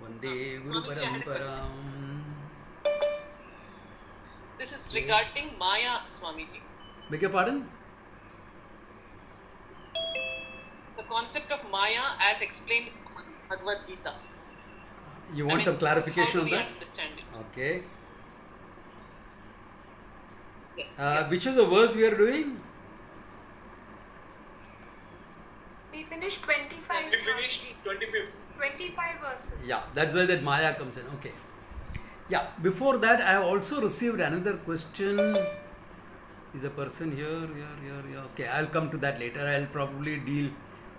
Vande Guru Swamiji, I had a question. Paramparam. This is Okay. regarding Maya, Swamiji. Beg your pardon? The concept of Maya as explained in Bhagavad Gita. You I want some mean, how clarification do on we that? understand it? Okay. Yes, yes. Which is the verse we are doing? We finished 25. We finished 25th. 25 verses. Yeah, that's why that Maya comes in. Okay. Yeah, before that, I have also received another question. Is a person here? Okay, I'll come to that later. I'll probably deal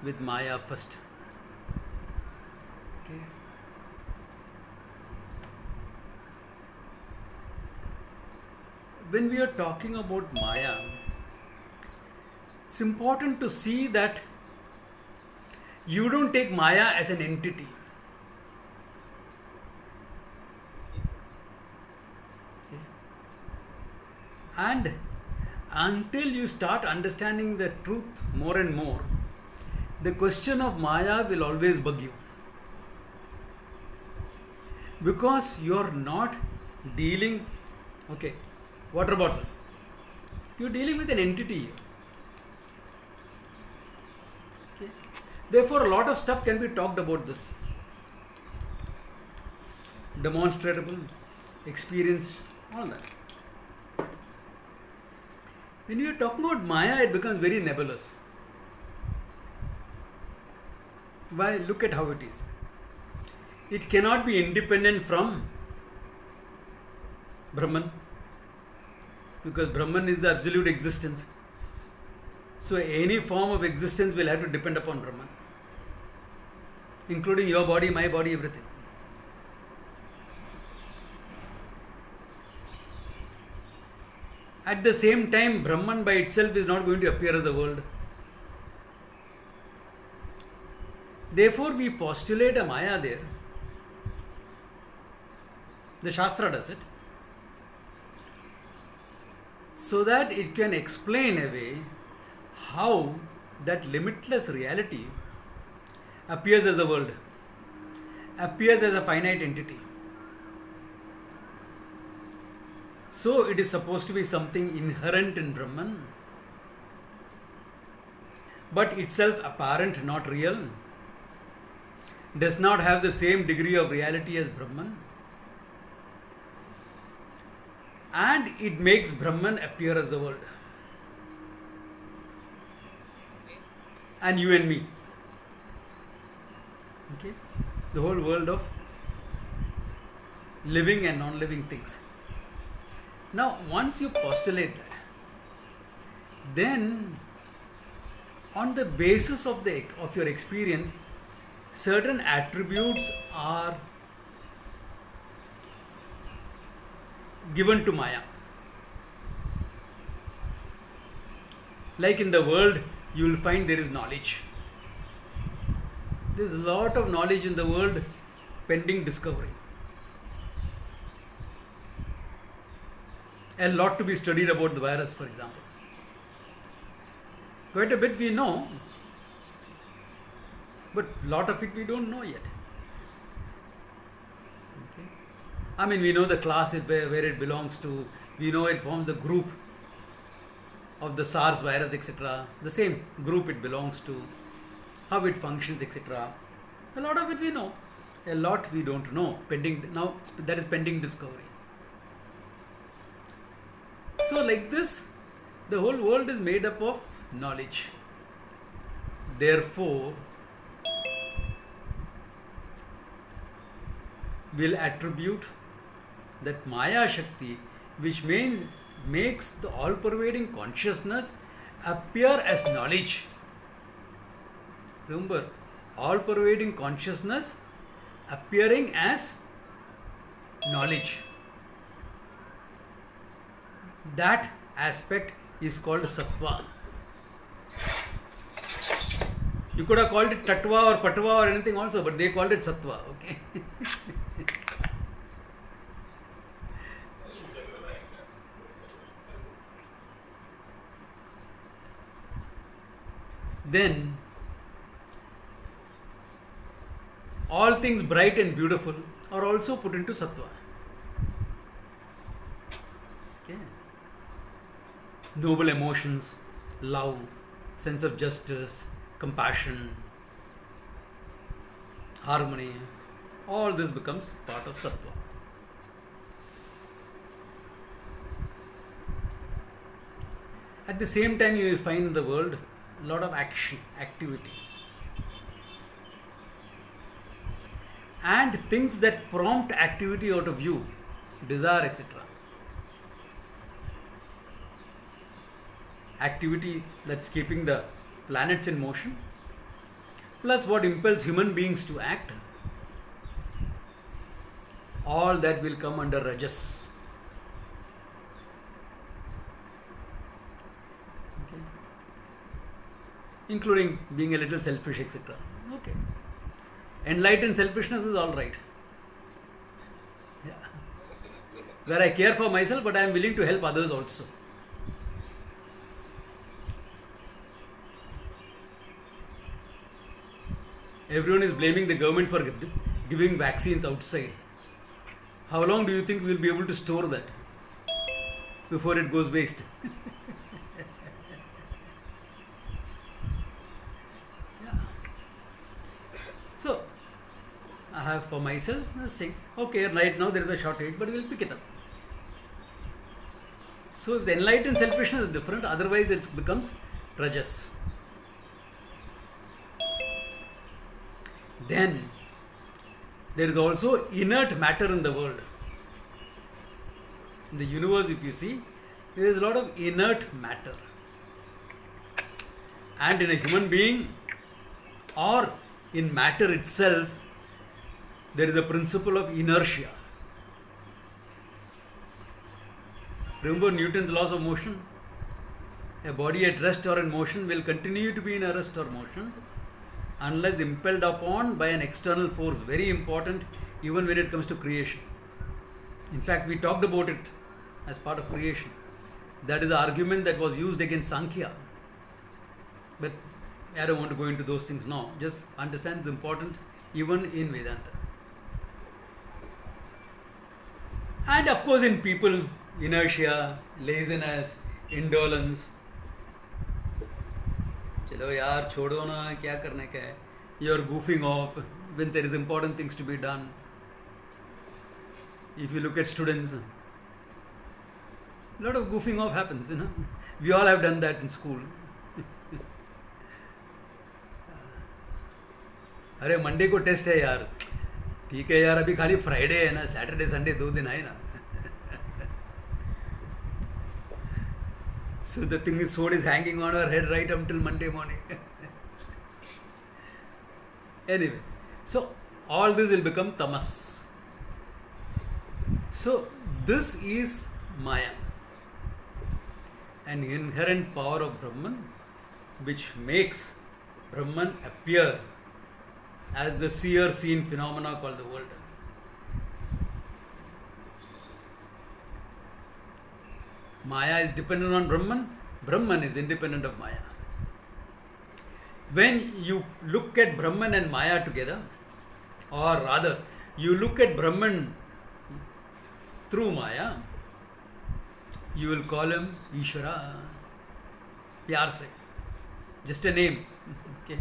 with Maya first. Okay. When we are talking about Maya, it's important to see that you don't take Maya as an entity. Okay. And until you start understanding the truth more and more, the question of Maya will always bug you. Because you're not dealing, okay, water bottle. You're dealing with an entity here. Okay. Therefore, a lot of stuff can be talked about this. Demonstrable, experience, all that. When you are talking about Maya, it becomes very nebulous. Why? Look at how it is. It cannot be independent from Brahman, because Brahman is the absolute existence. So any form of existence will have to depend upon Brahman, including your body, my body, everything. At the same time, Brahman by itself is not going to appear as a world. Therefore, we postulate a Maya there. The Shastra does it. So that it can explain away how that limitless reality appears as a world, appears as a finite entity. So it is supposed to be something inherent in Brahman, but itself apparent, not real, does not have the same degree of reality as Brahman, and it makes Brahman appear as the world. And you and me. Okay? The whole world of living and non-living things. Now, once you postulate that, then on the basis of your experience, certain attributes are given to Maya. Like in the world, you will find there is knowledge. There is a lot of knowledge in the world pending discovery. A lot to be studied about the virus, for example. Quite a bit we know, but a lot of it we don't know yet. Okay? I mean, we know the class where it belongs to, we know it forms the group of the SARS virus, etc. The same group it belongs to, how it functions, etc. A lot of it we know. A lot we don't know. That is pending discovery. So, like this, the whole world is made up of knowledge. Therefore, we'll attribute that Maya Shakti, which makes the all-pervading consciousness appear as knowledge. Remember, all-pervading consciousness appearing as knowledge. That aspect is called Sattva. You could have called it Tattva or Patva or anything also, but they called it Sattva. Okay. Then all things bright and beautiful are also put into sattva. Okay. Noble emotions, love, sense of justice, compassion, harmony, all this becomes part of sattva. At the same time, you will find in the world a lot of action, activity, and things that prompt activity out of you, desire, etc. Activity that's keeping the planets in motion, plus what impels human beings to act, all that will come under Rajas. Okay. Including being a little selfish, etc. Okay. Enlightened selfishness is all right. Yeah. Where I care for myself, but I am willing to help others also. Everyone is blaming the government for giving vaccines outside. How long do you think we will be able to store that before it goes waste? Yeah. So, I have for myself this thing. Okay, right now there is a shortage, but we will pick it up. So, if the enlightened selfishness is different, otherwise it becomes rajas. Then there is also inert matter in the world. In the universe, if you see, there is a lot of inert matter. And in a human being or in matter itself, there is a principle of inertia. Remember Newton's laws of motion? A body at rest or in motion will continue to be in a rest or motion unless impelled upon by an external force. Very important even when it comes to creation. In fact, we talked about it as part of creation. That is the argument that was used against Sankhya. But I don't want to go into those things now. Just understand its importance even in Vedanta. And of course in people, inertia, laziness, indolence. चलो यार छोड़ो ना क्या करने का है. You are goofing off when there is important things to be done. If you look at students, a lot of goofing off happens, you know. We all have done that in school. अरे Monday को test है यार. ठीक है यार, अभी खाली Friday है ना, सैटरडे संडे 2 दिन आए ना. So the thing is, sword is hanging on our head right until Monday morning. Anyway, so all this will become tamas. So this is Maya, an inherent power of Brahman, which makes Brahman appear as the seer-seen phenomena called the world. Maya is dependent on Brahman, Brahman is independent of Maya. When you look at Brahman and Maya together, or rather, you look at Brahman through Maya, you will call him Ishvara, प्यार से, just a name, okay?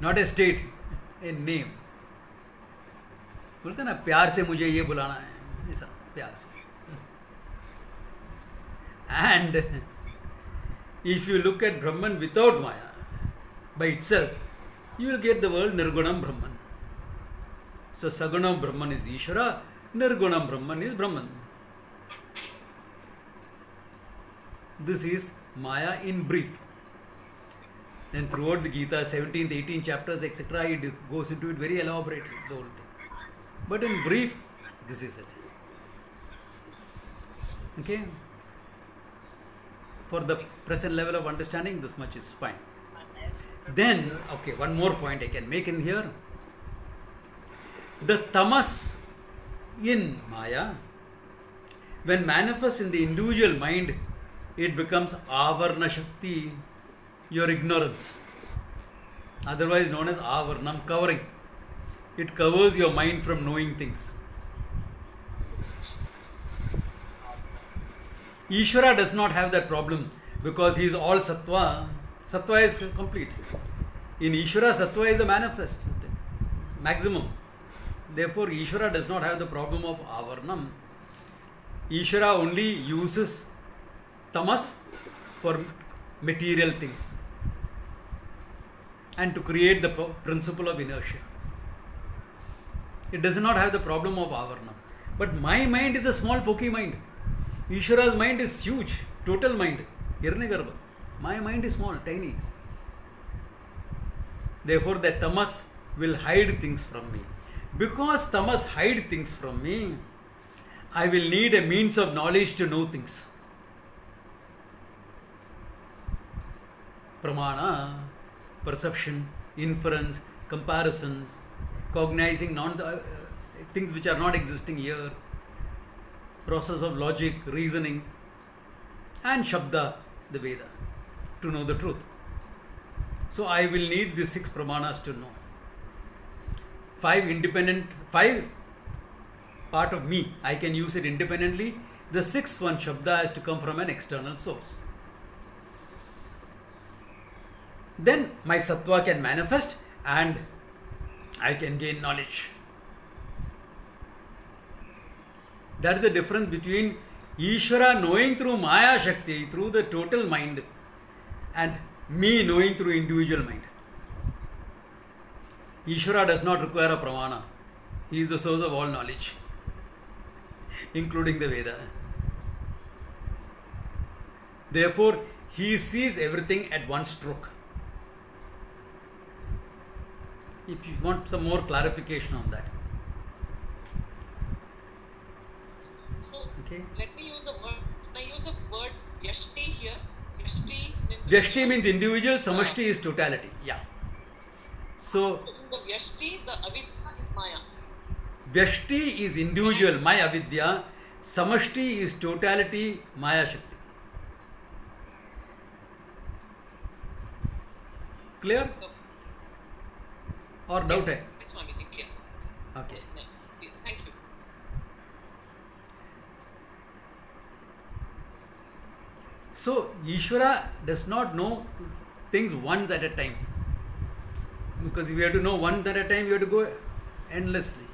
Not a state, a name. बोलते ना प्यार से मुझे ये बुलाना है, ऐसा प्यार से. And if you look at Brahman without Maya, by itself, you will get the word Nirgunam Brahman. So Sagunam Brahman is Ishvara, Nirgunam Brahman is Brahman. This is Maya in brief. And throughout the Gita, 17th, 18th chapters, etc., it goes into it very elaborately, the whole thing. But in brief, this is it. Okay? For the present level of understanding, this much is fine. Then, okay, one more point I can make in here. The tamas in Maya, when manifests in the individual mind, it becomes avarna shakti, your ignorance, otherwise known as avarnam, covering. It covers your mind from knowing things. Ishvara does not have that problem because he is all sattva. Sattva is complete. In Ishvara, sattva is a manifest maximum. Therefore, Ishvara does not have the problem of avarnam. Ishvara only uses tamas for material things and to create the principle of inertia. It does not have the problem of avarnam. But my mind is a small pokey mind. Ishvara's mind is huge, total mind, Hiranyagarbha. My mind is small, tiny. Therefore, the tamas will hide things from me. Because tamas hide things from me, I will need a means of knowledge to know things. Pramana, perception, inference, comparisons, cognizing things which are not existing here, process of logic, reasoning, and Shabda, the Veda, to know the truth. So I will need these 6 pramanas to know. 5 part of me, I can use it independently. The 6th one, Shabda, has to come from an external source. Then my sattva can manifest and I can gain knowledge. That is the difference between Ishvara knowing through Maya Shakti, through the total mind, and me knowing through individual mind. Ishvara does not require a pramana. He is the source of all knowledge, including the Veda. Therefore, he sees everything at one stroke. If you want some more clarification on that. So, Okay. let me use the word. Can I use the word Vyashti here? Vyashti. Vyashti means individual, Samashti is totality. Yeah. So, In the Vyashti, the avidya is Maya. Vyashti is individual, my avidya. Samashti is totality, Maya Shakti. Clear? Or doubt hai? It's my meeting clear. Okay. Thank you. So, Ishvara does not know things once at a time. Because if you have to know one at a time, you have to go endlessly.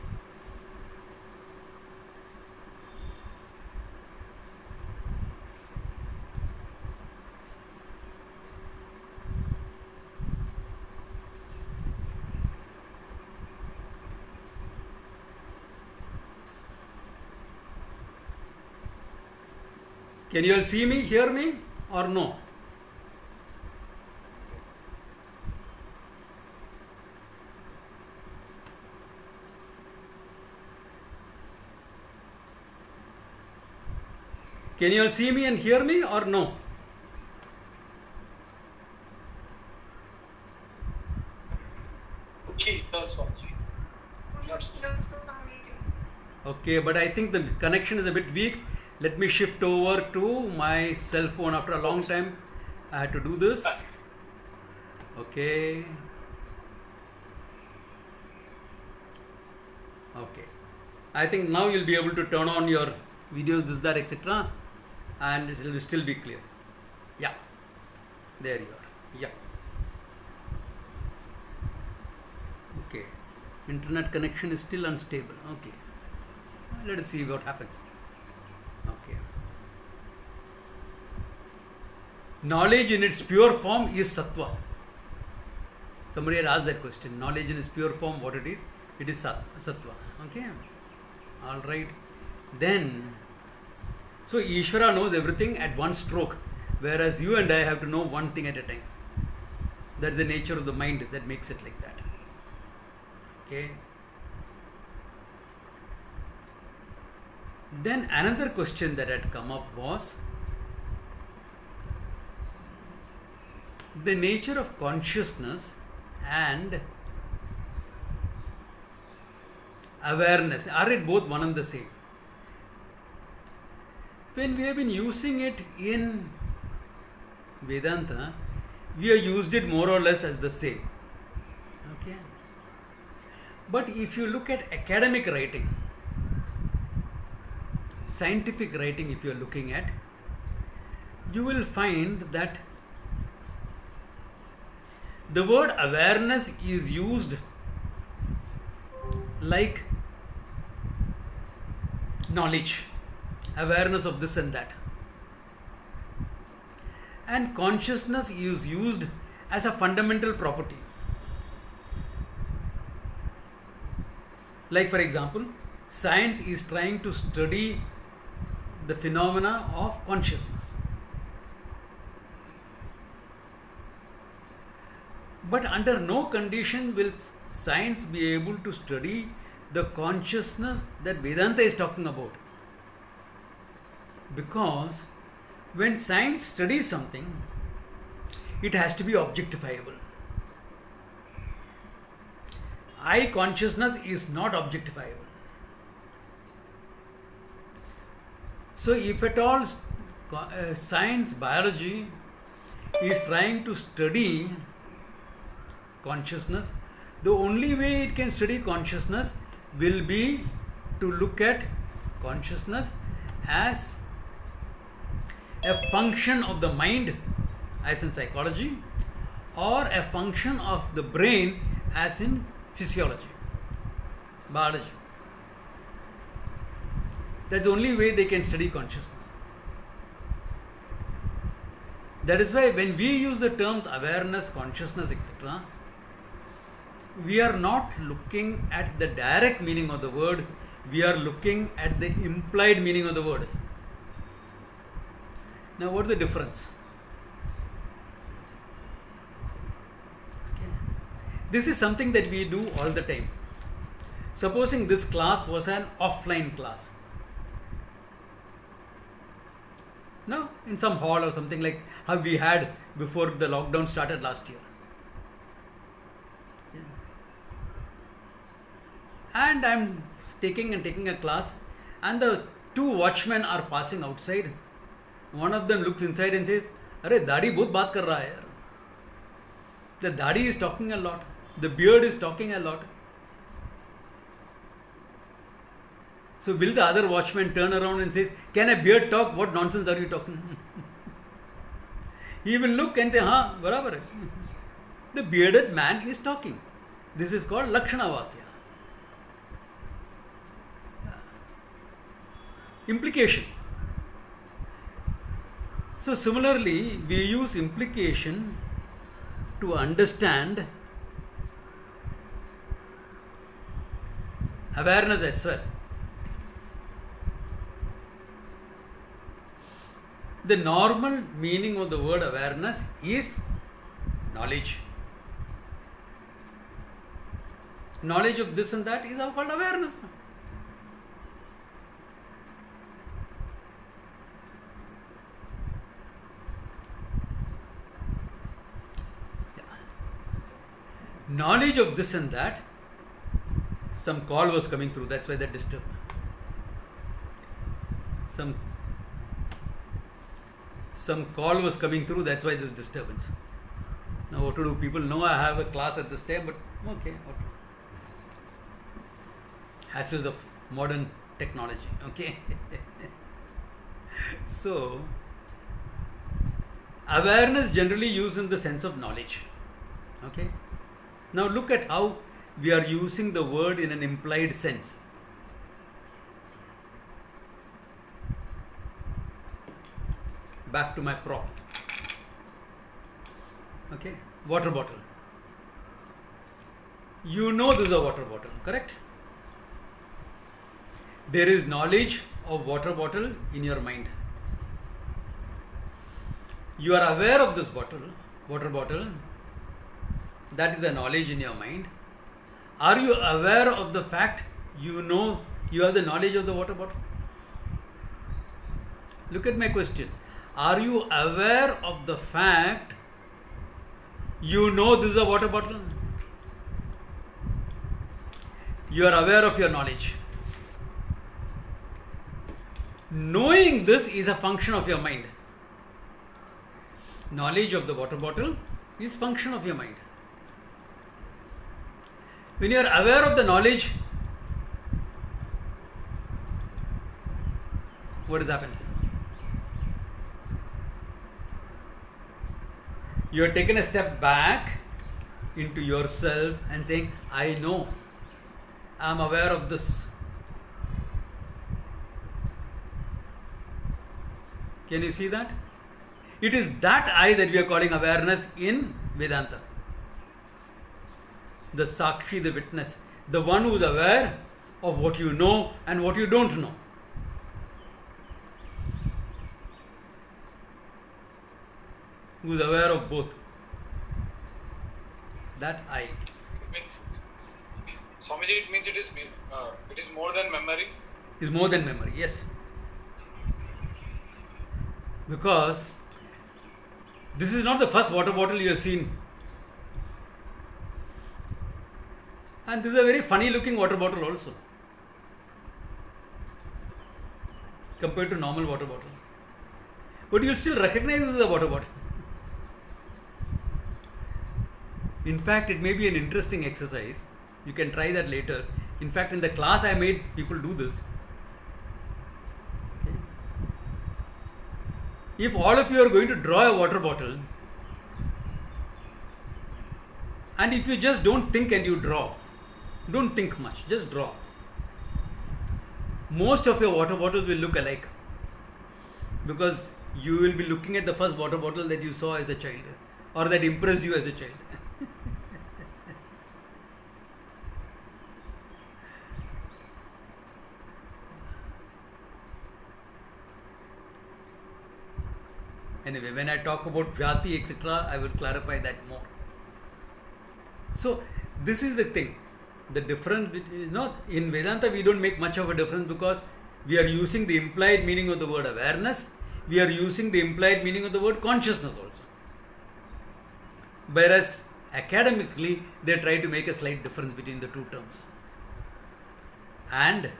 Can you all see me, hear me, or no? Can you all see me and hear me, or no? Okay, but I think the connection is a bit weak. Let me shift over to my cell phone. After a long time, I had to do this. Okay. Okay. I think now you'll be able to turn on your videos, this, that, etc. And it will still be clear. Yeah. There you are. Yeah. Okay. Internet connection is still unstable. Okay. Let us see what happens. Okay. Knowledge in its pure form is sattva. Somebody had asked that question. Knowledge in its pure form, what it is? It is sattva. Okay. All right. Then, so Ishvara knows everything at one stroke, whereas you and I have to know one thing at a time. That is the nature of the mind that makes it like that. Okay. Then another question that had come up was the nature of consciousness and awareness. Are it both one and the same? When we have been using it in Vedanta, we have used it more or less as the same. Okay. But if you look at academic writing, scientific writing, if you are looking at, you will find that the word awareness is used like knowledge, awareness of this and that. And consciousness is used as a fundamental property. Like, for example, science is trying to study the phenomena of consciousness. But under no condition will science be able to study the consciousness that Vedanta is talking about. Because when science studies something, it has to be objectifiable. I consciousness is not objectifiable. So if at all science, biology is trying to study consciousness, the only way it can study consciousness will be to look at consciousness as a function of the mind, as in psychology, or a function of the brain, as in physiology, biology. That's the only way they can study consciousness. That is why when we use the terms awareness, consciousness, etc., we are not looking at the direct meaning of the word, we are looking at the implied meaning of the word. Now, what is the difference? Okay. This is something that we do all the time. Supposing this class was an offline class. No, in some hall or something like how we had before the lockdown started last year. Yeah. And I'm taking a class, and the two watchmen are passing outside. One of them looks inside and says, "Arey, Dadi bahut baat kar raha hai yaar." The Dadi is talking a lot. The beard is talking a lot. So will the other watchman turn around and says, "Can a beard talk? What nonsense are you talking?" He will look and say, "Haan, barabar hai." The bearded man is talking. This is called Lakshana Vakya. Implication. So similarly, we use implication to understand awareness as well. The normal meaning of the word awareness is knowledge. Knowledge of this and that is called awareness. Knowledge of this and that. Some call was coming through, that's why that disturbed. Some call was coming through, that's why this disturbance. Now what to do? People know I have a class at this time, but okay, what to do? Hassles of modern technology, okay? So, awareness generally used in the sense of knowledge, okay? Now look at how we are using the word in an implied sense. Back to my prop. Okay, water bottle. You know this is a water bottle, correct? There is knowledge of water bottle in your mind. You are aware of this water bottle. That is a knowledge in your mind. Are you aware of the fact you know you have the knowledge of the water bottle? Look at my question. Are you aware of the fact you know this is a water bottle? You are aware of your knowledge. Knowing this is a function of your mind. Knowledge of the water bottle is function of your mind. When you are aware of the knowledge, what has happened? You are taken a step back into yourself and saying, I know, I am aware of this. Can you see that? It is that I that we are calling awareness in Vedanta. The Sakshi, the witness, the one who is aware of what you know and what you don't know. Who is aware of both. That I. It means, Swamiji, it means it is more than memory. Is more than memory, yes. Because this is not the first water bottle you have seen. And this is a very funny looking water bottle also, compared to normal water bottles. But you will still recognize this as a water bottle. In fact, it may be an interesting exercise. You can try that later. In fact, in the class I made people do this. Okay. If all of you are going to draw a water bottle, and if you just don't think and you draw, don't think much, just draw. Most of your water bottles will look alike, because you will be looking at the first water bottle that you saw as a child, or that impressed you as a child. Anyway, when I talk about Vyati, etc., I will clarify that more. So, this is the thing. The difference between, in Vedanta we don't make much of a difference, because we are using the implied meaning of the word awareness, we are using the implied meaning of the word consciousness also. Whereas academically they try to make a slight difference between the two terms. And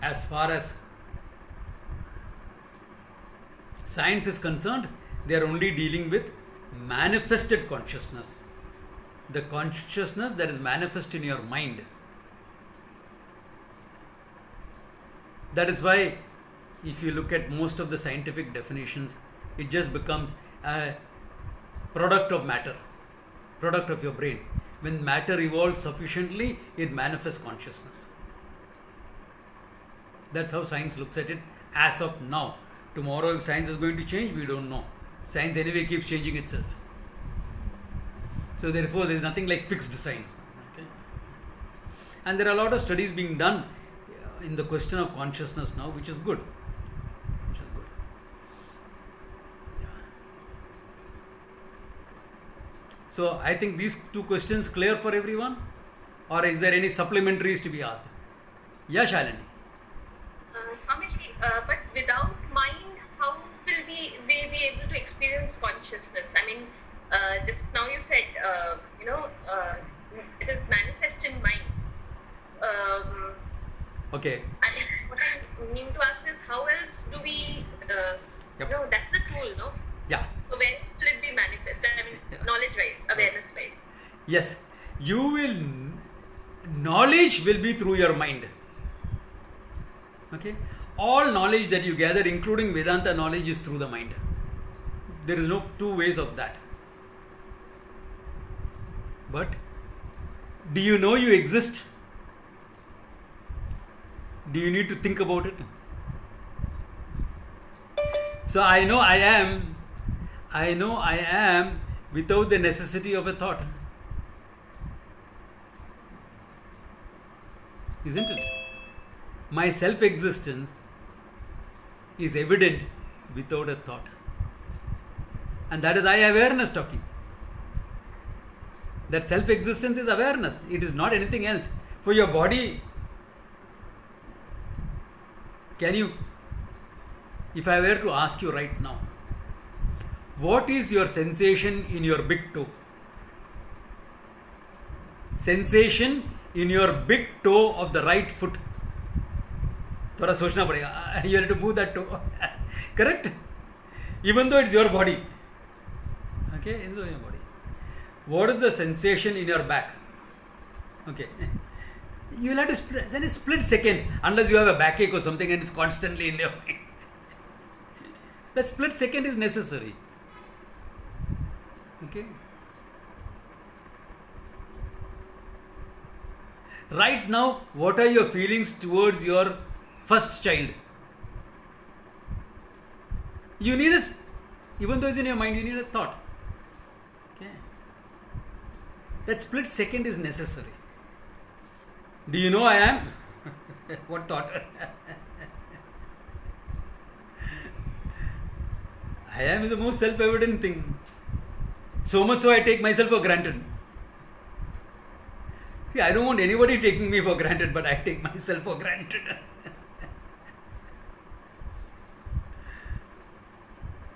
as far as science is concerned, they are only dealing with manifested consciousness. The consciousness that is manifest in your mind. That is why, if you look at most of the scientific definitions, it just becomes a product of matter, product of your brain. When matter evolves sufficiently, it manifests consciousness. That's how science looks at it as of now. Tomorrow, if science is going to change, we don't know. Science anyway keeps changing itself. So therefore, there is nothing like fixed science. Okay? And there are a lot of studies being done in the question of consciousness now, which is good. Which is good. Yeah. So I think these two questions clear for everyone, or is there any supplementaries to be asked? Yeah, Shalini. Swamiji, but without mind, how will we be able to experience consciousness? I mean, just now you said, it is manifest in mind. Okay. And what I mean to ask is, how else do we, Yep. that's the tool, no? Yeah. So where will it be manifest? I mean, knowledge-wise, awareness-wise. Yes. Knowledge will be through your mind. Okay. All knowledge that you gather, including Vedanta knowledge, is through the mind. There is no two ways of that. But do you know you exist? Do you need to think about it? So I know I am without the necessity of a thought. Isn't it? My self-existence is evident without a thought. And that is I-awareness talking. That self-existence is awareness. It is not anything else. For your body, if I were to ask you right now, what is your sensation in your big toe? Sensation in your big toe of the right foot. थोड़ा सोचना पड़ेगा. You have to move that toe. Correct? Even though it's your body. Okay? Even though your body. What is the sensation in your back? Okay. You will have to split, then a split second, unless you have a backache or something and it's constantly in your mind. That split second is necessary. Okay. Right now, what are your feelings towards your first child? You need even though it's in your mind, you need a thought. Okay. That split second is necessary. Do you know I am? What thought? I am is the most self-evident thing. So much so I take myself for granted. See, I don't want anybody taking me for granted, but I take myself for granted.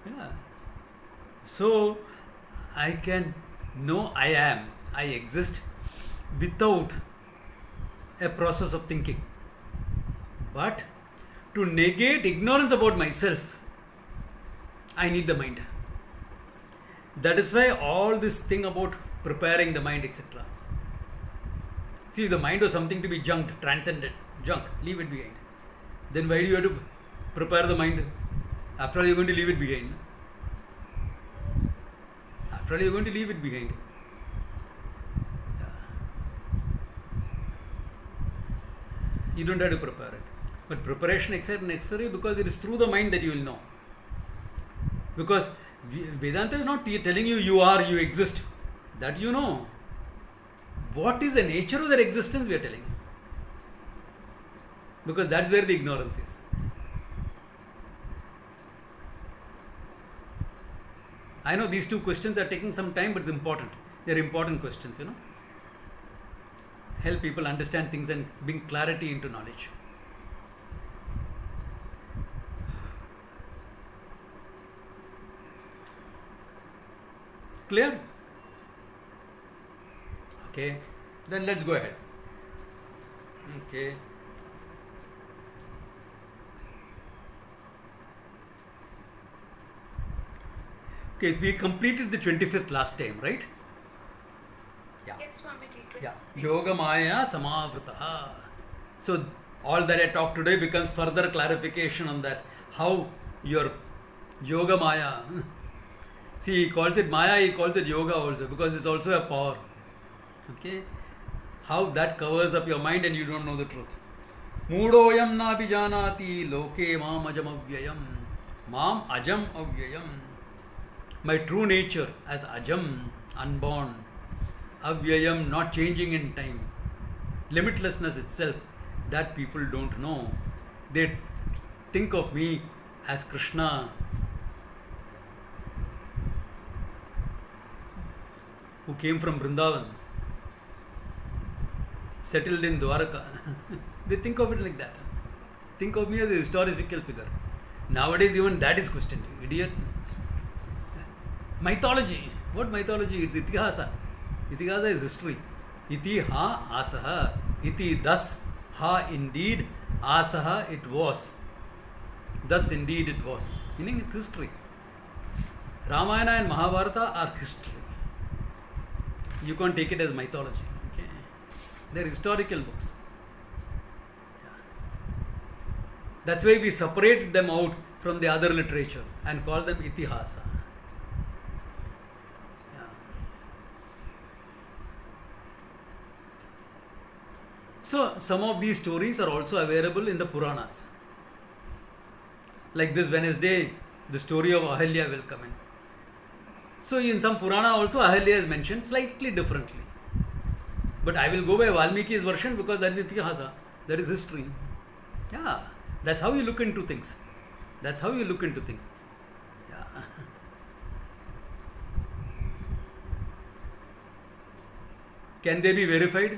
Yeah. So I can know I am, I exist without a process of thinking. But to negate ignorance about myself, I need the mind. That is why all this thing about preparing the mind, etc. See, if the mind was something to be junked, transcended, junk, leave it behind. Then why do you have to prepare the mind? After all, you're going to leave it behind. After all, you're going to leave it behind. You don't have to prepare it. But preparation is necessary because it is through the mind that you will know. Because Vedanta is not telling you you are, you exist. That you know. What is the nature of their existence we are telling you. Because that's where the ignorance is. I know these two questions are taking some time, but it's important. They're important questions, Help people understand things and bring clarity into knowledge. Clear? Okay. Then let's go ahead. Okay. Okay, we completed the 25th last time, right? Yeah. Yes, Swamiji. Yeah. Yoga Maya Samavritaha. So all that I talked today becomes further clarification on that. How your Yoga Maya. See, he calls it Maya, he calls it Yoga also, because it's also a power. Okay? How that covers up your mind and you don't know the truth. Moodoyam na bijanati loke mam ajam avyayam. Mam ajam avyayam. My true nature as ajam, unborn. Avyayam, not changing in time. Limitlessness itself, that people don't know. They think of me as Krishna, who came from Vrindavan, settled in Dwaraka. They think of it like that. Think of me as a historical figure. Nowadays, even that is questioned. Idiots. Mythology. What mythology? It's Itihasa. Itihasa is history. Iti ha asaha. Iti thus ha indeed. Asaha it was. Thus indeed it was. Meaning it's history. Ramayana and Mahabharata are history. You can't take it as mythology. Okay? They're historical books. That's why we separate them out from the other literature and call them Itihasa. So, some of these stories are also available in the Puranas. Like this Wednesday, the story of Ahalya will come in. So, in some Purana also Ahalya is mentioned slightly differently. But I will go by Valmiki's version because that is Itihasa, that is history. Yeah, that's how you look into things. That's how you look into things. Yeah. Can they be verified?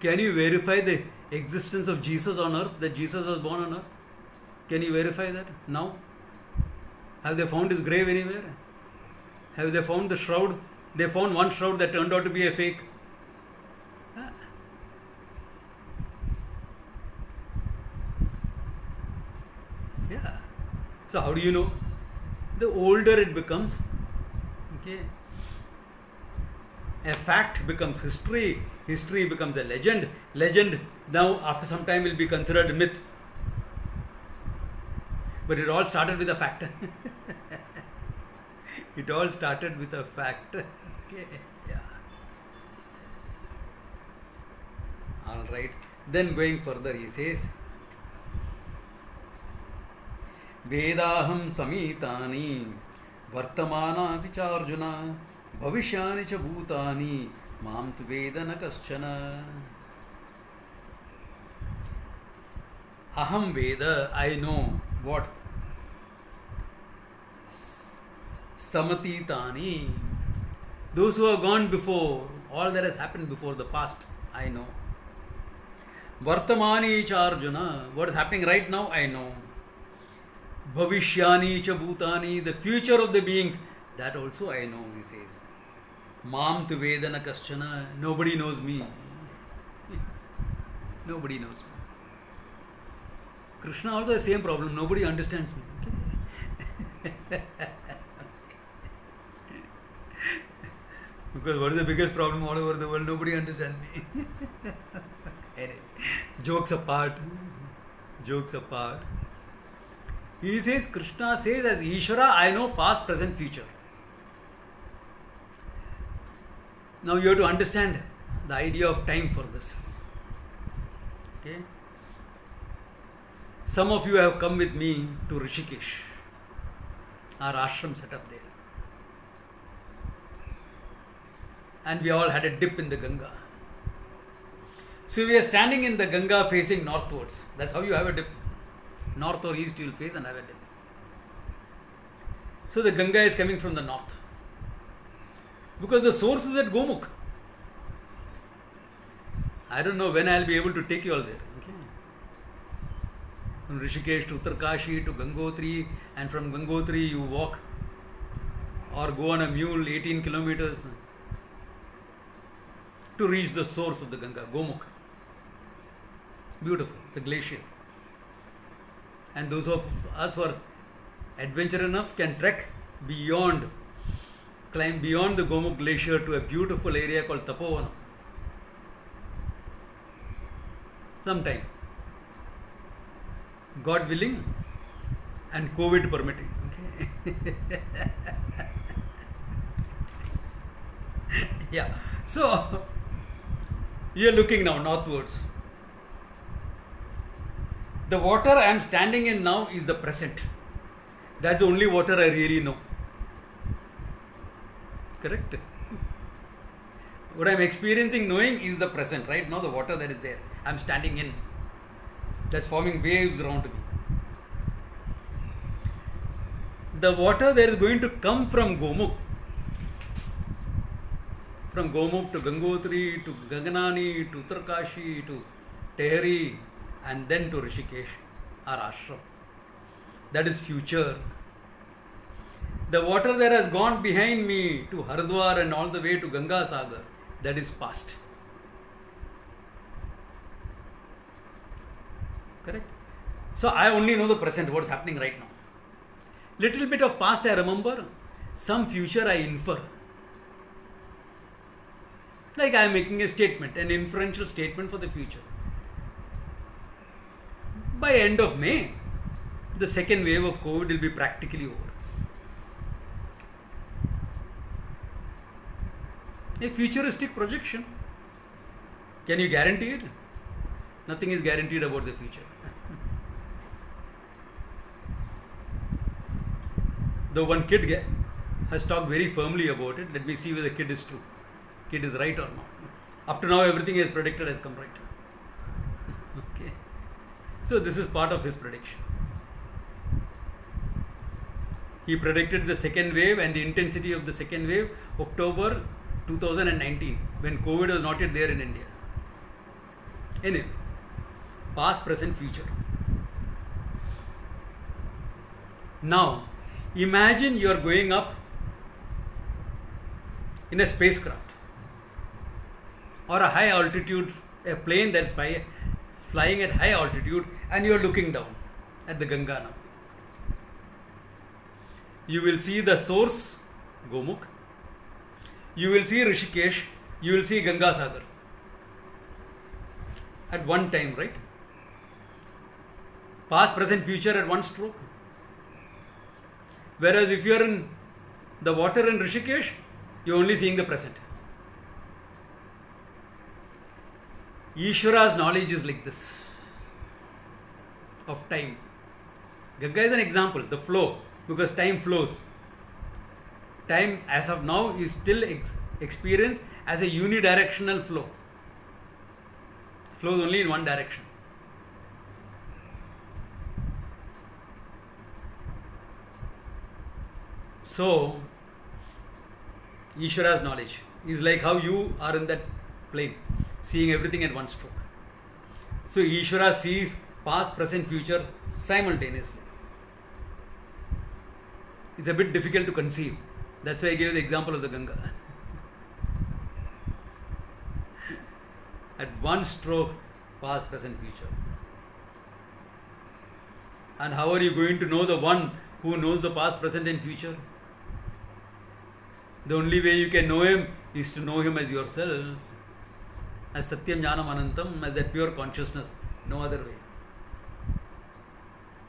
Can you verify the existence of Jesus on earth, that Jesus was born on earth? Can you verify that now? Have they found his grave anywhere? Have they found the shroud? They found one shroud that turned out to be a fake. Yeah. So how do you know? The older it becomes, okay, A fact becomes history, history becomes a legend, legend now after some time will be considered myth. But it all started with a fact. It all started with a fact. Okay, yeah. All right. Then going further, he says, Vedaham samitani vartamana vicharjuna bhavishyani cha bhutani mam tu vedana kaschana. Aham Veda, I know what? Samatitani. Those who have gone before, all that has happened before, the past, I know. Vartamani cha Arjuna, what is happening right now, I know. Bhavishyani cha Bhutani, the future of the beings, that also I know, he says. Mam tu Vedana Kaschana, nobody knows me. Nobody knows me. Krishna also has the same problem, nobody understands me. Okay? Because what is the biggest problem all over the world? Nobody understands me. Anyway, jokes apart. He says, Krishna says, as Ishvara, I know past, present, future. Now you have to understand the idea of time for this. Okay? Some of you have come with me to Rishikesh, our ashram set up there. And we all had a dip in the Ganga. So we are standing in the Ganga facing northwards. That's how you have a dip. North or east you will face and have a dip. So the Ganga is coming from the north. Because the source is at Gomukh. I don't know when I will be able to take you all there. Okay? From Rishikesh to Uttarkashi to Gangotri, and from Gangotri you walk or go on a mule 18 kilometers to reach the source of the Ganga, Gomukh. Beautiful, it's a glacier. And those of us who are adventurous enough can trek beyond, climb beyond the Gomukh glacier to a beautiful area called Tapovan. Sometime. God willing and COVID permitting. Okay? Yeah. So, you are looking now northwards. The water I am standing in now is the present. That's the only water I really know. Correct? What I am experiencing, knowing is the present. Right now, the water that is there, I am standing in. That's forming waves around me. The water that is going to come from Gomukh. From Gomukh to Gangotri, to Gaganani, to Uttarkashi, to Tehri, and then to Rishikesh, our ashram. That is future. The water that has gone behind me to Haridwar and all the way to Ganga Sagar, that is past. Correct? So I only know the present, what is happening right now. Little bit of past I remember, some future I infer. Like I am making a statement, an inferential statement for the future. By end of May, the second wave of COVID will be practically over. A futuristic projection. Can you guarantee it? Nothing is guaranteed about the future. Though one kid has talked very firmly about it, let me see whether the kid is true. Kid is right or not. Up to now, everything he has predicted has come right. Okay. So this is part of his prediction. He predicted the second wave and the intensity of the second wave, October 2019, when COVID was not yet there in India. Anyway, past, present, future. Now, imagine you are going up in a spacecraft or a high altitude, a plane that's flying at high altitude, and you are looking down at the Ganga now. You will see the source, Gomukh. You will see Rishikesh, you will see Ganga Sagar at one time, right? Past, present, future at one stroke. Whereas if you are in the water in Rishikesh, you are only seeing the present. Ishvara's knowledge is like this of time. Ganga is an example, the flow, because time flows. Time as of now is still experienced as a unidirectional flow. Flows only in one direction. So, Ishvara's knowledge is like how you are in that plane, seeing everything at one stroke. So, Ishvara sees past, present, future simultaneously. It's a bit difficult to conceive. That's why I gave the example of the Ganga. At one stroke, past, present, future. And how are you going to know the one who knows the past, present, and future? The only way you can know him is to know him as yourself, as Satyam Jnanam Anantam, as that pure consciousness. No other way.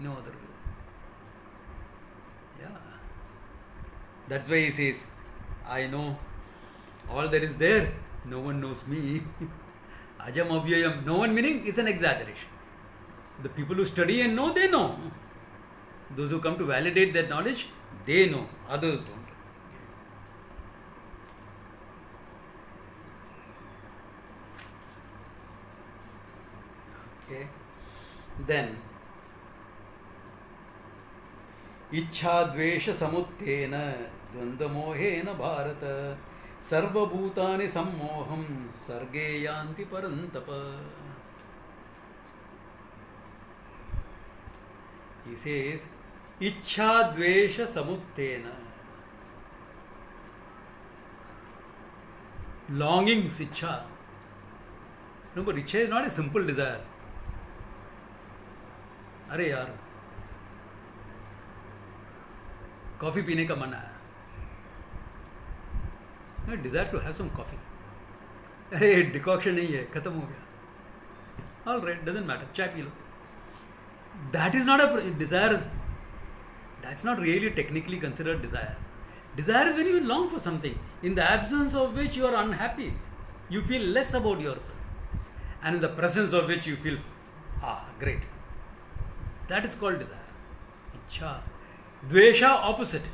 No other way. Yeah. That's why he says, I know all that is there, no one knows me. Ajam Avyayam. No one meaning is an exaggeration. The people who study and know, they know. Those who come to validate that knowledge, they know. Others don't. Okay. Then, इच्छाद्वेष समुत्थेन द्वन्द्वमोहेन Bharat सर्वभूतानि सम्मोहं सर्गे यान्ति परन्तप. He says, इच्छाद्वेष समुत्थेन. Longings, इच्छा. Remember, इच्छा is not a simple desire. अरे यार, coffee पीने का मन आया. Desire to have some coffee. अरे डिकॉक्शन नहीं है, खत्म हो गया. ऑल राइट, डजंट मैटर, चाय पी लो. That is not a desire. That's not really technically considered desire. Desire is when you long for something, in the absence of which you are unhappy. You feel less about yourself. And in the presence of which you feel, great. That is called desire. Ichha. Dvesha, opposite.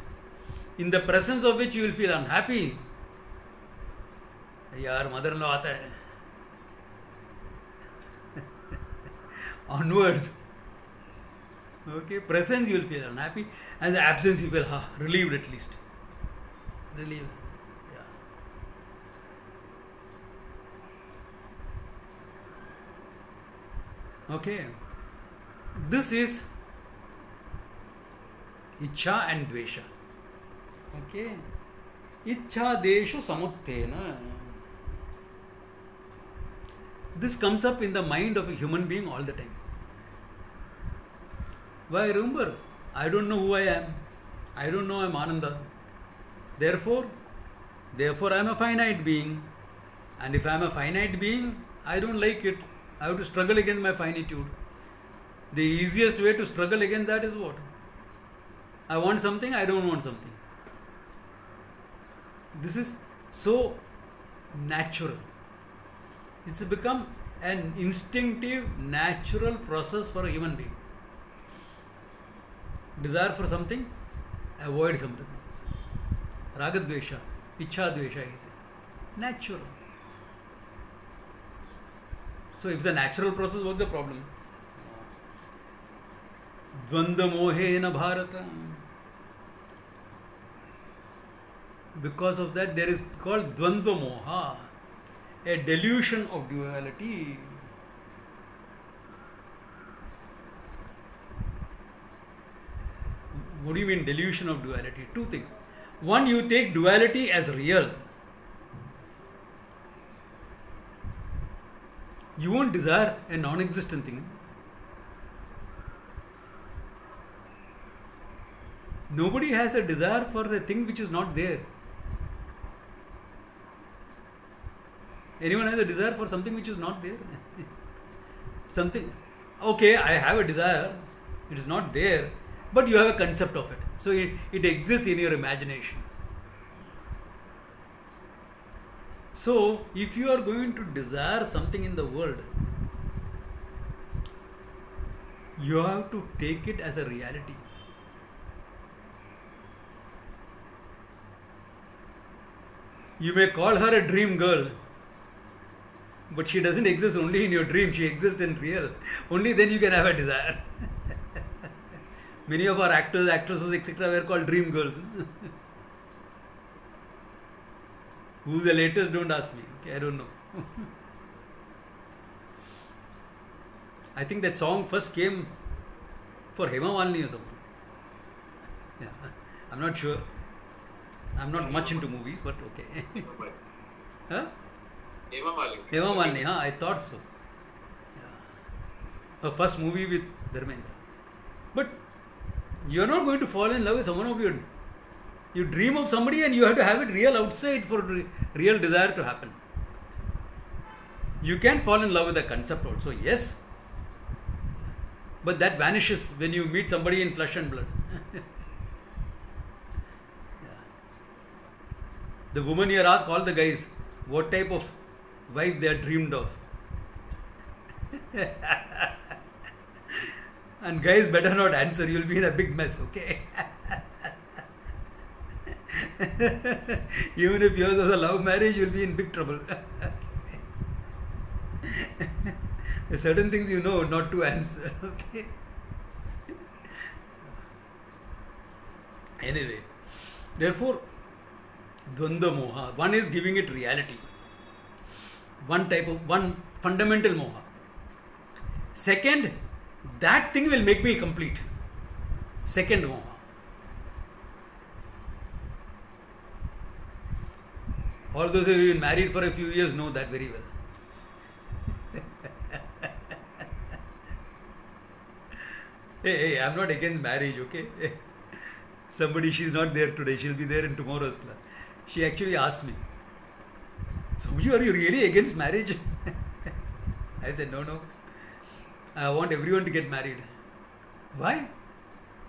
In the presence of which you will feel unhappy. Yaar, mother-in-law aata hai. Onwards. Okay, presence you will feel unhappy. And the absence you feel relieved at least. Relieved. Yeah. Okay. This is Ichha and Dvesha. Okay. Ichha Desha Samuttena. This comes up in the mind of a human being all the time. Why? Remember, I don't know who I am. I don't know I'm Ananda. Therefore I am a finite being. And if I am a finite being, I don't like it. I have to struggle against my finitude. The easiest way to struggle against that is what? I want something, I don't want something. This is so natural. It's become an instinctive, natural process for a human being. Desire for something, avoid something else. Ragadvesha, Ichhadvesha is natural. So if it's a natural process, what's the problem? Dvandva mohena bharata. Because of that, there is called Dvandva moha, a delusion of duality. What do you mean delusion of duality? Two things. One, you take duality as real. You won't desire a non-existent thing. Nobody has a desire for the thing which is not there. Anyone has a desire for something which is not there? Something, okay, I have a desire, it is not there, but you have a concept of it. So it exists in your imagination. So if you are going to desire something in the world, you have to take it as a reality. You may call her a dream girl, but she doesn't exist only in your dream, she exists in real. Only then you can have a desire. Many of our actors, actresses, etc. were called dream girls. Who's the latest? Don't ask me. Okay, I don't know. I think that song first came for Hema Malini or someone. Yeah, I'm not sure. I'm not much into movies, but okay. Huh? Hema Malini. Hema Malini, huh? I thought so. Yeah. Her first movie with Dharmendra. But you're not going to fall in love with someone of your. You dream of somebody and you have to have it real outside for real desire to happen. You can fall in love with the concept also, yes. But that vanishes when you meet somebody in flesh and blood. Yeah. The woman here asked all the guys what type of wife they are dreamed of. And guys better not answer, you'll be in a big mess, okay? Even if yours was a love marriage, you'll be in big trouble. There's certain things you know not to answer, okay? Anyway, therefore, Dvandva Moha, one is giving it reality. One fundamental moha. Second, that thing will make me complete. Second moha. All those who have been married for a few years know that very well. Hey, I'm not against marriage, okay? Somebody, she's not there today, she'll be there in tomorrow's class. She actually asked me, so are you really against marriage? I said, no. I want everyone to get married. Why?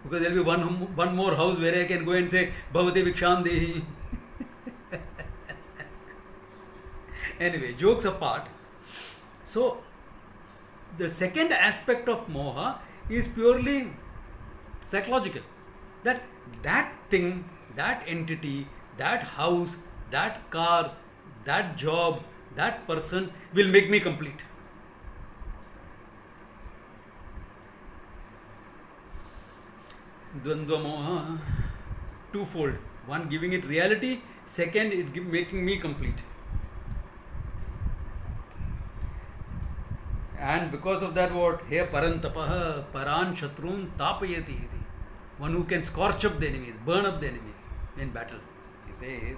Because there will be one more house where I can go and say, Bhavate Viksham Dehi. Anyway, jokes apart. So, the second aspect of moha is purely psychological. That thing, that entity, that house, that car, that job, that person will make me complete. Dvandva moha, twofold. One, giving it reality. Second, making me complete. And because of that, what? He parantapaha paran shatrun tapayati iti. One who can scorch up the enemies, burn up the enemies in battle. He says,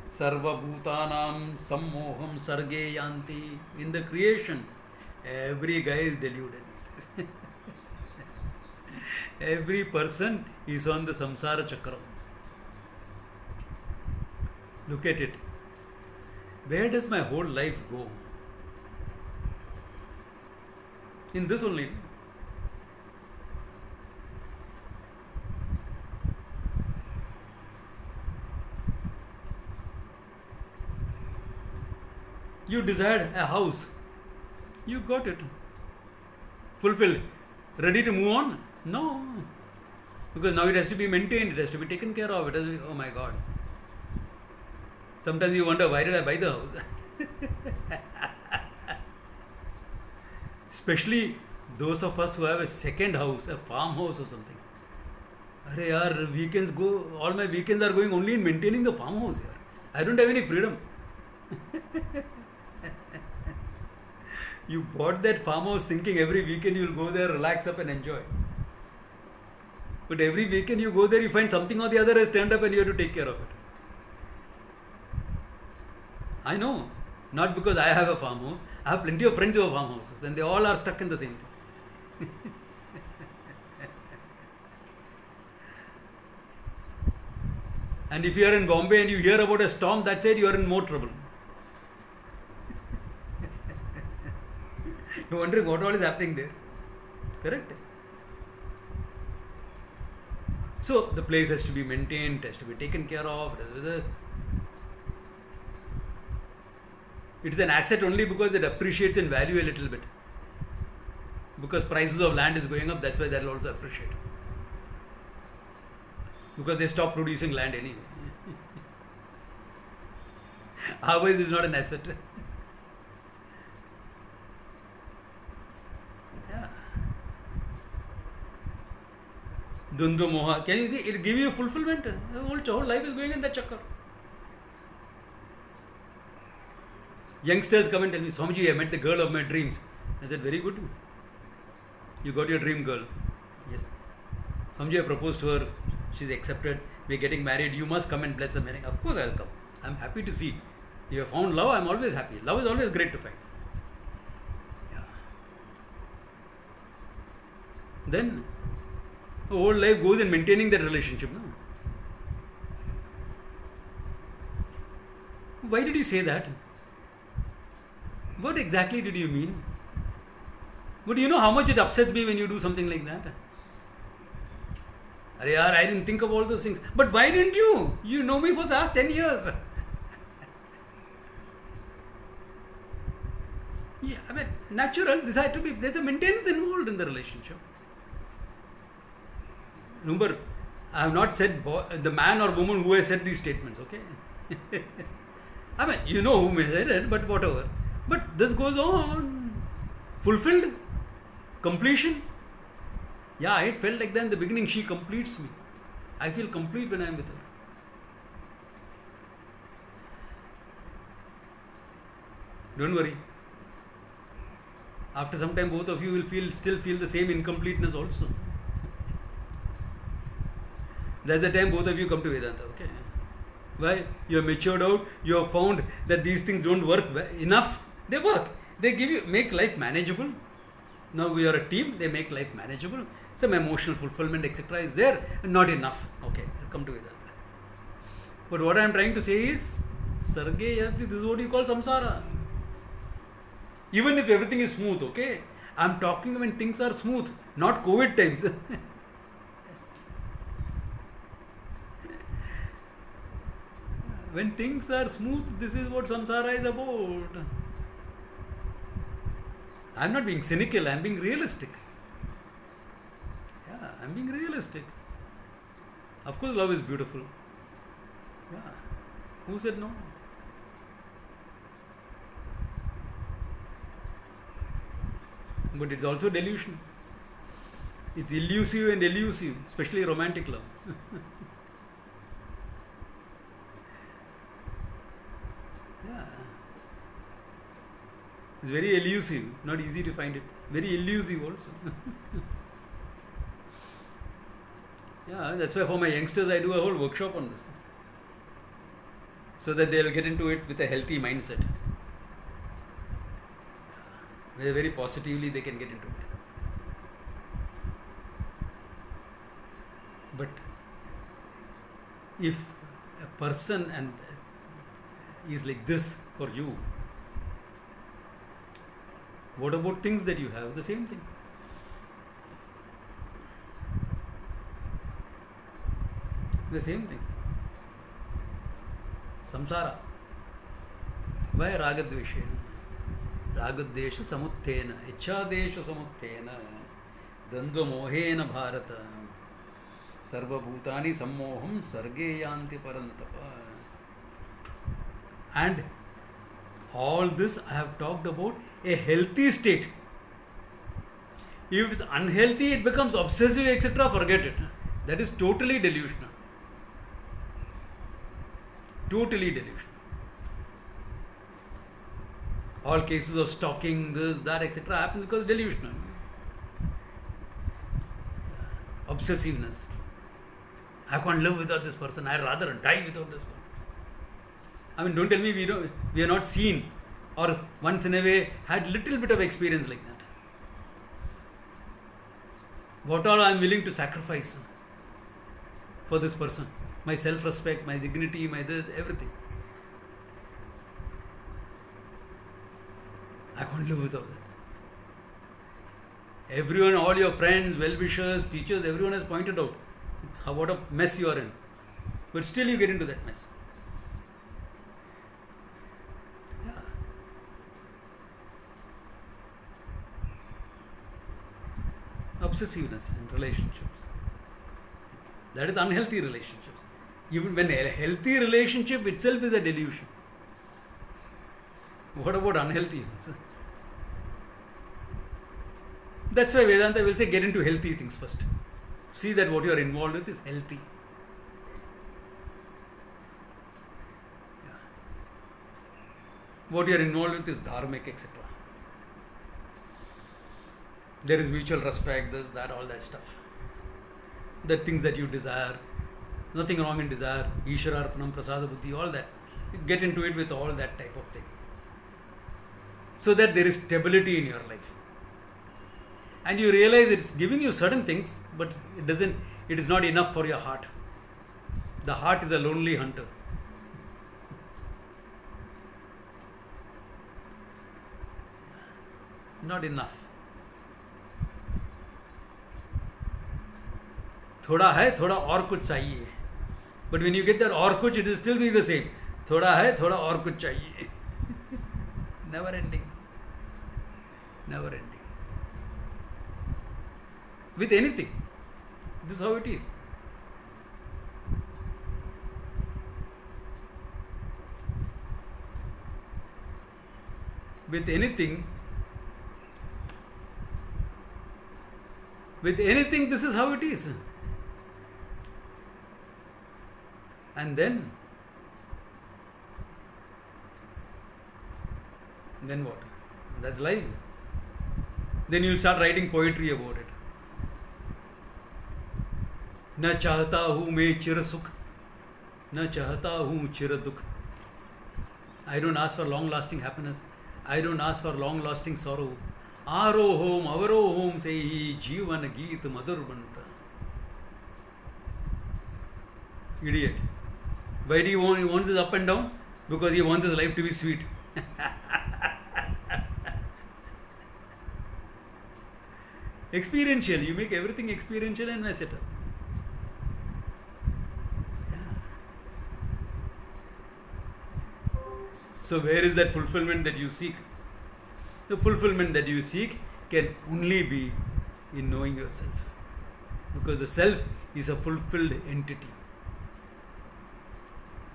Sarva bhutanam sammoham sarge yanti. In the creation, every guy is deluded, he says. Every person is on the samsara chakram. Look at it. Where does my whole life go? In this only. You desired a house. You got it. Fulfilled. Ready to move on? No. Because now it has to be maintained, it has to be taken care of. It has to be, oh my God. Sometimes you wonder, why did I buy the house? Especially those of us who have a second house, a farmhouse or something. Arey yaar, weekends go, all my weekends are going only in maintaining the farmhouse here. I don't have any freedom. You bought that farmhouse thinking every weekend you'll go there, relax up and enjoy. But every weekend you go there, you find something or the other has turned up and you have to take care of it. I know. Not because I have a farmhouse. I have plenty of friends who have farmhouses and they all are stuck in the same thing. And if you are in Bombay and you hear about a storm, that's it, you are in more trouble. You're wondering what all is happening there. Correct? So the place has to be maintained, has to be taken care of. It is an asset only because it appreciates in value a little bit. Because prices of land is going up, that's why that will also appreciate. Because they stop producing land anyway. Otherwise, it's not an asset. Yeah. Dundva Moha. Can you see? It give you fulfillment. The whole life is going in that chakra. Youngsters come and tell me, Swamiji, I met the girl of my dreams. I said, very good. You got your dream girl. Yes. Swamiji, I proposed to her. She's accepted. We're getting married. You must come and bless the marriage. Of course, I'll come. I'm happy to see. You have found love. I'm always happy. Love is always great to find. Yeah. Then, the whole life goes in maintaining that relationship. No? Why did you say that? What exactly did you mean? But you know how much it upsets me when you do something like that? Arey yaar, I didn't think of all those things. But why didn't you? You know me for the last 10 years. Yeah, I mean, natural. This had to be. There's a maintenance involved in the relationship. Remember, I have not said the man or woman who has said these statements. Okay. I mean, you know who may said it, but whatever. But this goes on. Fulfilled. Completion. Yeah, it felt like that in the beginning. She completes me. I feel complete when I am with her. Don't worry. After some time, both of you will still feel the same incompleteness also. That's the time both of you come to Vedanta. Okay. Why? You have matured out. You have found that these things don't work enough. They work. They make life manageable. Now we are a team. They make life manageable. Some emotional fulfillment, etc. is there. Not enough. Okay. Come to Vedanta. But what I am trying to say is, Sarge, this is what you call samsara. Even if everything is smooth, okay? I am talking when things are smooth, not COVID times. When things are smooth, this is what samsara is about. I am not being cynical, I am being realistic. Yeah, I am being realistic. Of course, love is beautiful. Yeah. Who said no? But it's also delusion. It's elusive and elusive, especially romantic love. Yeah. It's very elusive, not easy to find it. Very elusive also. Yeah, that's why for my youngsters I do a whole workshop on this. So that they'll get into it with a healthy mindset. Where very positively they can get into it. But if a person and is like this for you, what about things that you have? The same thing. The same thing. Samsara. Why ragadveshena? Ragadesha samuttena, ichchadesha samuttena, dandva mohena bharata, sarva bhutani sammoham sarge yanti parantapa. And all this I have talked about a healthy state. If it's unhealthy, it becomes obsessive, etc. Forget it. That is totally delusional. Totally delusional. All cases of stalking, this, that, etc. happen because delusional. Obsessiveness. I can't live without this person. I'd rather die without this person. I mean, don't tell me we are not seen or once in a way had little bit of experience like that. What all I am willing to sacrifice for this person. My self-respect, my dignity, my this, everything. I can't live without that. Everyone, all your friends, well-wishers, teachers, everyone has pointed out what a mess you are in. But still you get into that mess. Yeah. Obsessiveness in relationships. That is unhealthy relationships. Even when a healthy relationship itself is a delusion. What about unhealthy ones? That's why Vedanta will say get into healthy things first. See that what you are involved with is healthy. Yeah. What you are involved with is dharmic, etc. There is mutual respect, this, that, all that stuff. The things that you desire. Nothing wrong in desire. Ishwararpanam, prasada buddhi, all that. You get into it with all that type of thing. So that there is stability in your life. And you realize it's giving you certain things, but it is not enough for your heart. The heart is a lonely hunter. Not enough. थोड़ा है, थोड़ा और कुछ चाहिए. But when you get that और कुछ, it is still the same. थोड़ा है, थोड़ा और कुछ चाहिए. Never ending. Never ending. With anything. This is how it is. With anything, this is how it is. And then what? That's life. Then you'll start writing poetry about it. न चाहता हूँ मैं चिर सुख, न चाहता हूँ चिर दुख. I don't ask for long lasting happiness. I don't ask for long lasting sorrow. आरोहोम अवरोहोम से ही जीवन गीत मधुर बनता. Idiot. Why do he wants his up and down? Because he wants his life to be sweet. Experiential. You make everything experiential and mess it up. So where is that fulfillment that you seek? The fulfillment that you seek can only be in knowing yourself. Because the self is a fulfilled entity.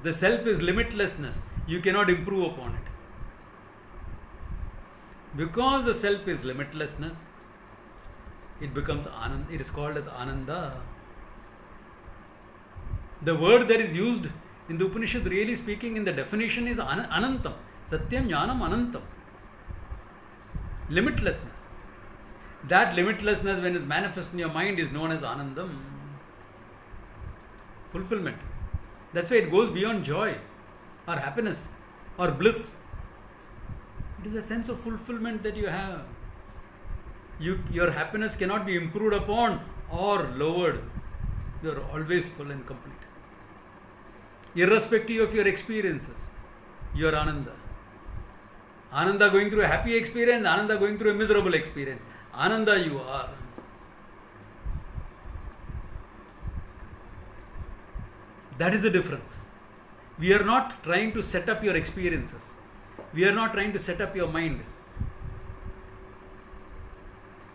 The self is limitlessness. You cannot improve upon it. Because the self is limitlessness, it becomes Ananda. It is called as Ananda. The word that is used in the Upanishad, really speaking, in the definition is Anantam. Satyam Jnanam Anantam. Limitlessness. That limitlessness, when it is manifest in your mind, is known as Anandam. Fulfillment. That's why it goes beyond joy or happiness or bliss. It is a sense of fulfillment that you have. Your happiness cannot be improved upon or lowered. You are always full and complete. Irrespective of your experiences, you are Ananda. Ananda going through a happy experience, Ananda going through a miserable experience. Ananda you are. That is the difference. We are not trying to set up your experiences. We are not trying to set up your mind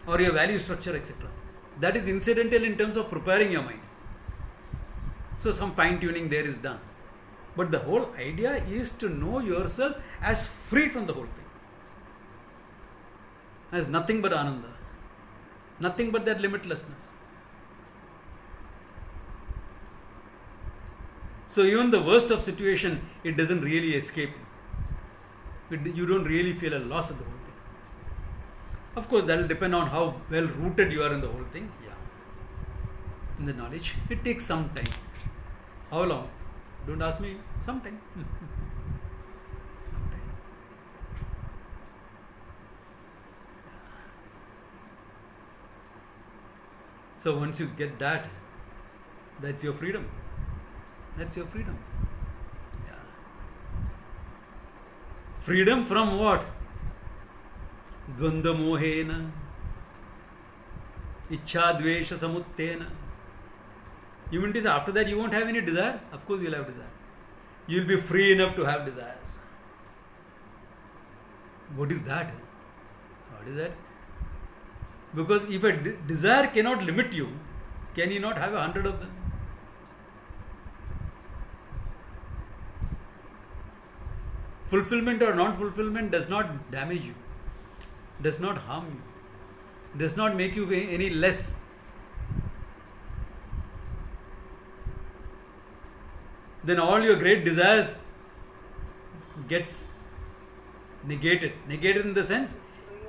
or your value structure, etc. That is incidental in terms of preparing your mind. So some fine tuning there is done. But the whole idea is to know yourself as free from the whole thing. As nothing but Ananda. Nothing but that limitlessness. So even the worst of situation, it doesn't really escape you. You don't really feel a loss of the whole thing. Of course, that will depend on how well rooted you are in the whole thing. Yeah. In the knowledge. It takes some time. How long? Don't ask me. Some time. So once you get that, that's your freedom. That's your freedom. Yeah. Freedom from what? Dvanda mohena. Ichha dvesha samuttena. You mean to say after that you won't have any desire? Of course you'll have desire. You'll be free enough to have desires. What is that? What is that? Because if a desire cannot limit you, can you not have 100 of them? Fulfillment or non-fulfillment does not damage you, does not harm you, does not make you any less. Then all your great desires gets negated. Negated in the sense,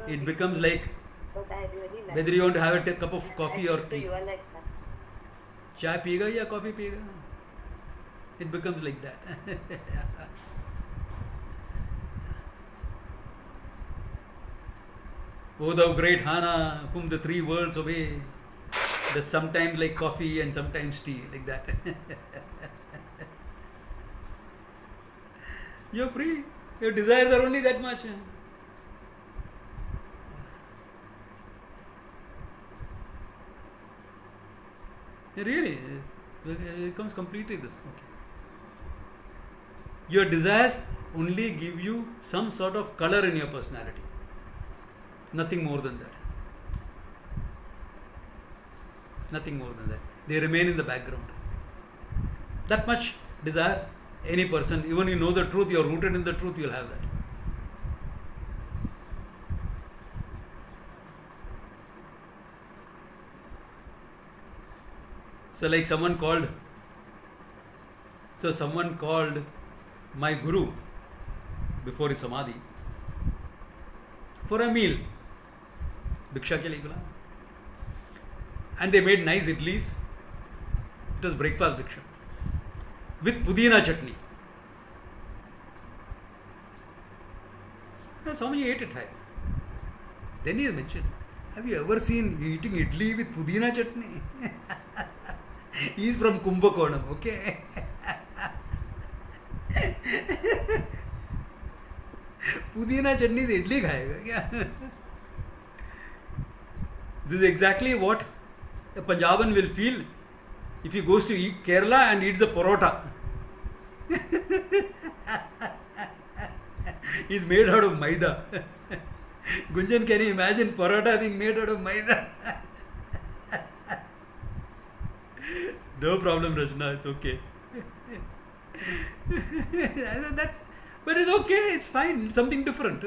it becomes like whether you want to have a cup of coffee or tea. Chai piega ya coffee piega. It becomes like that. O thou great Hana, whom the three worlds obey, the sometimes like coffee and sometimes tea, like that. You're free. Your desires are only that much. Really, it comes completely this. Okay. Your desires only give you some sort of color in your personality. Nothing more than that. Nothing more than that. They remain in the background. That much desire, any person, even you know the truth, you are rooted in the truth, you will have that. So like someone called my guru before his samadhi for a meal. Bhiksha ke liye bula. And they made nice idlis. It was breakfast bhiksha with pudina chutney. Swamiji ate it. Then he mentioned, have you ever seen eating idli with pudina chutney? He is from Kumbakonam, okay? Pudina chutney से idli खाएगा क्या? This is exactly what a Punjaban will feel if he goes to eat Kerala and eats a parota. It's made out of maida. Gunjan, can you imagine parota being made out of maida? No problem, Rachna, it's okay. But it's okay, it's fine, it's something different.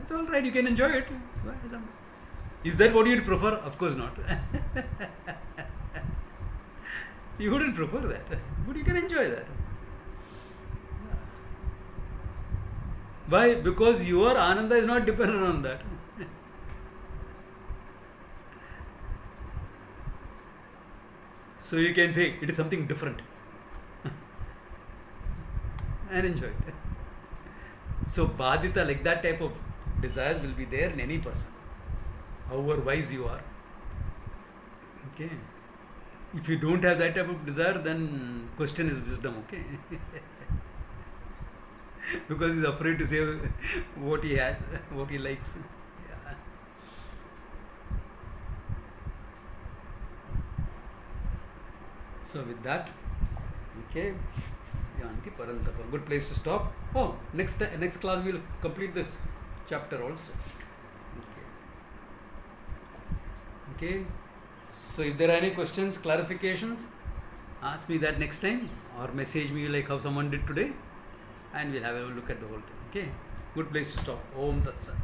It's alright, you can enjoy it. Is that what you'd prefer? Of course not. You wouldn't prefer that, but you can enjoy that. Why? Because your Ananda is not dependent on that. So you can say it is something different and enjoy it. So badita, like that type of desires will be there in any person, however wise you are. Okay. If you don't have that type of desire, then question is wisdom, okay? Because he's afraid to say what he has, what he likes. Yeah. So with that, okay, Yanti Parantapa. Good place to stop. Oh, next class we will complete this chapter also. Okay. So if there are any questions, clarifications, ask me that next time or message me like how someone did today, and we'll have a look at the whole thing. Okay. Good place to stop. Om Tat Sat.